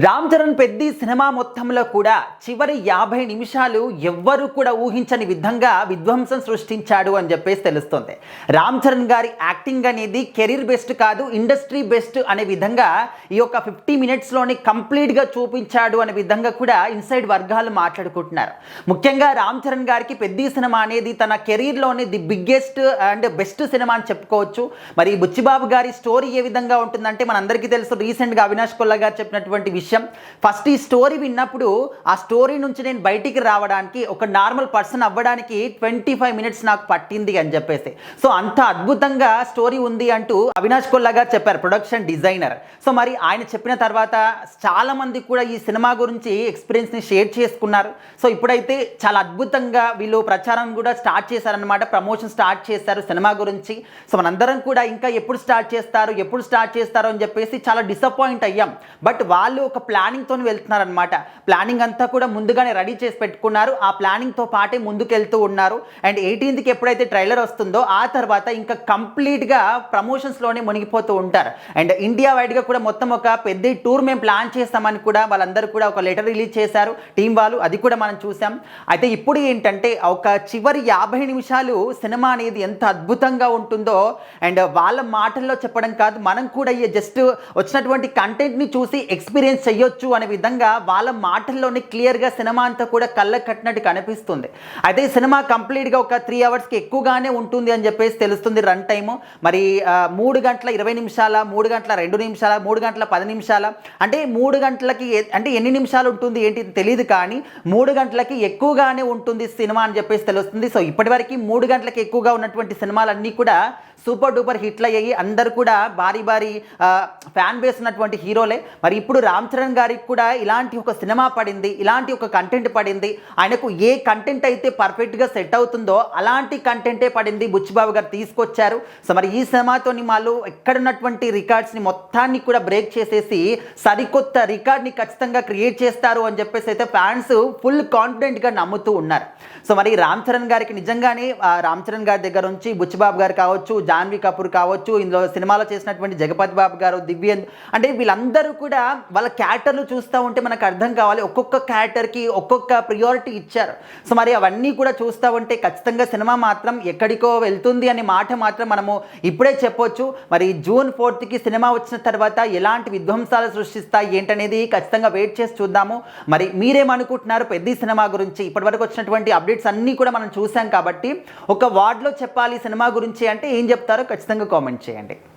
Ram Charan Peddi cinema మొత్తంలో కూడా చివరి 50 నిమిషాలు ఎవ్వరూ కూడా ఊహించని విధంగా విధ్వంసం సృష్టించాడు అని చెప్పేసి తెలుస్తుంది. రామ్ చరణ్ గారి యాక్టింగ్ అనేది కెరీర్ బెస్ట్ కాదు, ఇండస్ట్రీ బెస్ట్ అనే విధంగా ఈ యొక్క 50 మినిట్స్లోని కంప్లీట్గా చూపించాడు అనే విధంగా కూడా ఇన్సైడ్ వర్గాలు మాట్లాడుకుంటున్నారు. ముఖ్యంగా రామ్ చరణ్ గారికి పెద్ది సినిమా అనేది తన కెరీర్లోని the biggest and best cinema అని చెప్పుకోవచ్చు. మరి బుచ్చిబాబు గారి స్టోరీ ఏ విధంగా ఉంటుందంటే మనందరికీ తెలుసు, రీసెంట్గా అవినాష్ కొల్లా గారు చెప్పినటువంటి విషయం. ఫస్ట్ ఈ స్టోరీ విన్నప్పుడు ఆ స్టోరీ నుంచి నేను బయటికి రావడానికి, ఒక నార్మల్ పర్సన్ అవ్వడానికి 25 మినిట్స్ నాకు పట్టింది అని చెప్పేసి. సో అంత అద్భుతంగా స్టోరీ ఉంది అంటూ అవినాష్ కొల్లా గారు చెప్పారు, ప్రొడక్షన్ డిజైనర్. సో మరి ఆయన చెప్పిన తర్వాత చాలా మంది కూడా ఈ సినిమా గురించి ఎక్స్పీరియన్స్ని షేర్ చేసుకున్నారు. సో ఇప్పుడైతే చాలా అద్భుతంగా వీళ్ళు ప్రచారం కూడా స్టార్ట్ చేశారనమాట, ప్రమోషన్ స్టార్ట్ చేశారు సినిమా గురించి. సో మనందరం కూడా ఇంకా ఎప్పుడు స్టార్ట్ చేస్తారు అని చెప్పేసి చాలా డిసప్పాయింట్ అయ్యాం. బట్ వాళ్ళు ఒక ప్లానింగ్తో వెళ్తున్నారనమాట. ప్లానింగ్ అంతా కూడా ముందుగానే రెడీ చేసి పెట్టుకున్నారు. ఆ ప్లానింగ్తో పాటే ముందుకెళ్తూ ఉన్నారు. అండ్ 18కి ఎప్పుడైతే ట్రైలర్ వస్తుందో ఆ తర్వాత ఇంకా కంప్లీట్గా ప్రమోషన్స్లోనే మునిగిపోతూ ఉంటారు. అండ్ ఇండియా వైడ్గా కూడా మొత్తం ఒక పెద్ద టూర్ మేము ప్లాన్ చేస్తామని కూడా వాళ్ళందరూ కూడా ఒక లెటర్ రిలీజ్ చేశారు టీం వాళ్ళు, అది కూడా మనం చూసాం. అయితే ఇప్పుడు ఏంటంటే ఒక చివరి 50 నిమిషాలు సినిమా అనేది ఎంత అద్భుతంగా ఉంటుందో అండ్ వాళ్ళ మాటల్లో చెప్పడం కాదు, మనం కూడా జస్ట్ వచ్చినటువంటి కంటెంట్ని చూసి ఎక్స్పీరియన్స్ చేయొచ్చు అనే విధంగా వాళ్ళ మాటల్లోనే క్లియర్గా సినిమా అంతా కూడా కళ్ళకు కట్టినట్టు కనిపిస్తుంది. అయితే ఈ సినిమా కంప్లీట్గా ఒక 3 అవర్స్కి ఎక్కువగానే ఉంటుంది అని చెప్పేసి తెలుస్తుంది రన్ టైము. మరి 3 గంటల 20 నిమిషాల, 3 గంటల 2 నిమిషాల, 3 గంటల 10 నిమిషాల, అంటే 3 గంటలకి అంటే ఎన్ని నిమిషాలు ఉంటుంది ఏంటి తెలియదు, కానీ 3 గంటలకి ఎక్కువగానే ఉంటుంది సినిమా అని చెప్పేసి తెలుస్తుంది. సో ఇప్పటివరకు 3 గంటలకి ఎక్కువగా ఉన్నటువంటి సినిమాలన్నీ కూడా సూపర్ డూపర్ హిట్లు అయ్యాయి. అందరూ కూడా భారీ ఫ్యాన్ బేస్ ఉన్నటువంటి హీరోలే. మరి ఇప్పుడు రామ్ చరణ్ గారికి కూడా ఇలాంటి ఒక సినిమా పడింది, ఇలాంటి ఒక కంటెంట్ పడింది. ఆయనకు ఏ కంటెంట్ అయితే పర్ఫెక్ట్గా సెట్ అవుతుందో అలాంటి కంటెంటే పడింది, బుచ్చిబాబు గారు తీసుకొచ్చారు. సో మరి ఈ సినిమాతోని వాళ్ళు ఎక్కడున్నటువంటి రికార్డ్స్ని మొత్తాన్ని కూడా బ్రేక్ చేసేసి సరికొత్త రికార్డ్ని ఖచ్చితంగా క్రియేట్ చేస్తారు అని చెప్పేసి అయితే ఫ్యాన్స్ ఫుల్ కాన్ఫిడెంట్గా నమ్ముతూ ఉన్నారు. సో మరి రామ్ చరణ్ గారికి నిజంగానే రామ్ చరణ్ గారి దగ్గర నుంచి బుచ్చిబాబు గారు కావచ్చు, జాన్వీ కపూర్ కావచ్చు, ఇందులో సినిమాలో చేసినటువంటి జగపతి బాబు గారు, దివ్యేంద్ర, అంటే వీళ్ళందరూ కూడా వాళ్ళ క్యారెక్టర్లు చూస్తూ ఉంటే మనకు అర్థం కావాలి, ఒక్కొక్క క్యారెక్టర్కి ఒక్కొక్క ప్రియారిటీ ఇచ్చారు. సో మరి అవన్నీ కూడా చూస్తూ ఉంటే ఖచ్చితంగా సినిమా మాత్రం ఎక్కడికో వెళ్తుంది అనే మాట మాత్రం మనము ఇప్పుడే చెప్పొచ్చు. మరి జూన్ 4కి సినిమా వచ్చిన తర్వాత ఎలాంటి విధ్వంసాలు సృష్టిస్తాయి ఏంటనేది ఖచ్చితంగా వెయిట్ చేసి చూద్దాము. మరి మీరేమనుకుంటున్నారు పెద్ద సినిమా గురించి? ఇప్పటివరకు వచ్చినటువంటి అప్డేట్స్ అన్నీ కూడా మనం చూసాం కాబట్టి ఒక వార్డ్లో చెప్పాలి సినిమా గురించి అంటే ఏం చెప్తారో ఖచ్చితంగా కామెంట్ చేయండి.